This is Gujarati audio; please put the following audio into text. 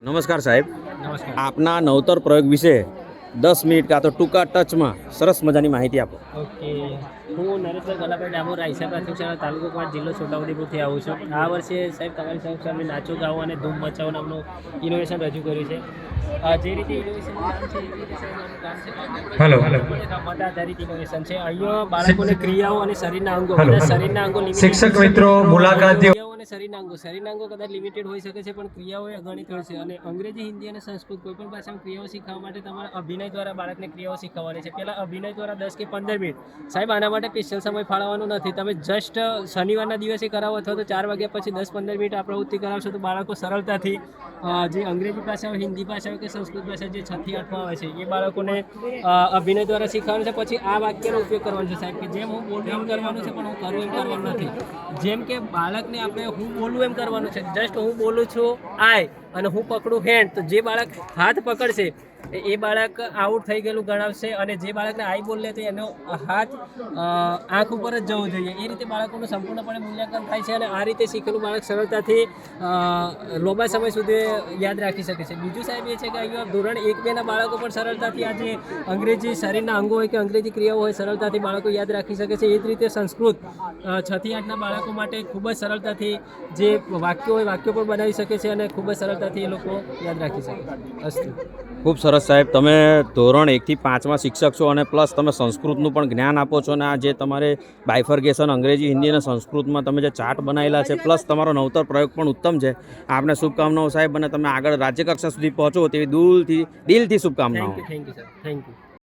નમસ્કાર સાહેબ, નમસ્કાર. આપના નવતર પ્રયોગ વિશે 10 મિનિટ કાં તો ટૂંકા ટચમાં સરસ મજાની માહિતી આપો. ઓકે, હું નરેન્દ્ર ગલાભાઈ ડામોર રાયસા પ્રાથમિક શાળા તાલુકો કવાંટ જિલ્લો છોટાઉદેપુરથી આવું છું. આ વર્ષે સાહેબ તમારી સાથે અમે નાચો ગાઓ અને ધૂમ મચાવો નામનું ઇનોવેશન રજૂ કર્યું છે. જે રીતે ઇનોવેશનનું નામ છે એવી રીતે સાહેબ આનું કામ છે. હેલો રમત આધારિત ઇનોવેશન છે. અહીંયા બાળકોને ક્રિયાઓ અને શરીરના અંગો હેલો. કદાચ શરીરના અંગો limited શિક્ષક હોય છે. મિત્રો, મુલાકાતીઓ. ક્રિયાઓ અને શરીરના અંગો કદાચ લિમિટેડ હોઈ શકે છે, પણ ક્રિયાઓ એ અગણિત હોય છે. અને અંગ્રેજી, હિન્દી અને સંસ્કૃત કોઈ પણ ભાષામાં ક્રિયાઓ શીખવા માટે તમારે અભિનય દ્વારા બાળકને ક્રિયાઓ શીખવવાની છે. પહેલાં અભિનય દ્વારા 10 કે 15 મિનિટ સાહેબ, આના માટે સ્પેશિયલ સમય ફાળવવાનો નથી. તમે જસ્ટ શનિવારના દિવસે કરાવો અથવા તો 4 વાગ્યા પછી 10-15 મિનિટ આ પ્રવૃત્તિ કરાવશો તો બાળકો સરળતાથી જે અંગ્રેજી ભાષા હોય, હિન્દી ભાષા હોય કે સંસ્કૃત ભાષા જે 6 થી 8માં આવે છે એ બાળકોને અભિનય દ્વારા શીખવાનું છે. પછી આ વાક્યનો ઉપયોગ કરવાનો છે સાહેબ, કે જેમ હું બોલું એમ કરવાનું છે, પણ હું કરું એમ કરવાનું નથી. જેમ કે બાળકને આપણે હું બોલું એમ કરવાનું છે. જસ્ટ હું બોલું છું આય અને હું પકડું હેન્ડ, તો જે બાળક હાથ પકડશે એ બાળક આઉટ થઈ ગયેલું ગણાવશે. અને જે બાળકને આઈ બોલે તો એનો હાથ આંખ ઉપર જ જવો જોઈએ. એ રીતે બાળકોનું સંપૂર્ણપણે મૂલ્યાંકન થાય છે. અને આ રીતે શીખેલું બાળક સરળતાથી લાંબા સમય સુધી યાદ રાખી શકે છે. બીજું સાહેબ એ છે કે અહીંયા ધોરણ 1-2ના બાળકો પણ સરળતાથી આ જે અંગ્રેજી શરીરના અંગો હોય કે અંગ્રેજી ક્રિયાઓ હોય સરળતાથી બાળકો યાદ રાખી શકે છે. એ જ રીતે સંસ્કૃત 6 થી 8ના બાળકો માટે ખૂબ જ સરળતાથી જે વાક્યો હોય વાક્યો પણ બનાવી શકે છે અને ખૂબ જ સરળતાથી એ લોકો યાદ રાખી શકે છે. અસ્તુ. ખૂબ સરસ સાહેબ, તમે ધોરણ 1 થી 5માં શિક્ષક છો અને પ્લસ તમે સંસ્કૃતનું પણ જ્ઞાન આપો છો. અને આ જે તમારે બાયફર્ગેશન અંગ્રેજી, હિન્દી અને સંસ્કૃતમાં તમે જે ચાર્ટ બનાવેલા છે, પ્લસ તમારો નવતર પ્રયોગ પણ ઉત્તમ છે. આપને શુભકામનાઓ સાહેબ, અને તમે આગળ રાજ્યકક્ષા સુધી પહોંચો તેવી દિલથી શુભકામનાઓ. Thank you sir, thank you.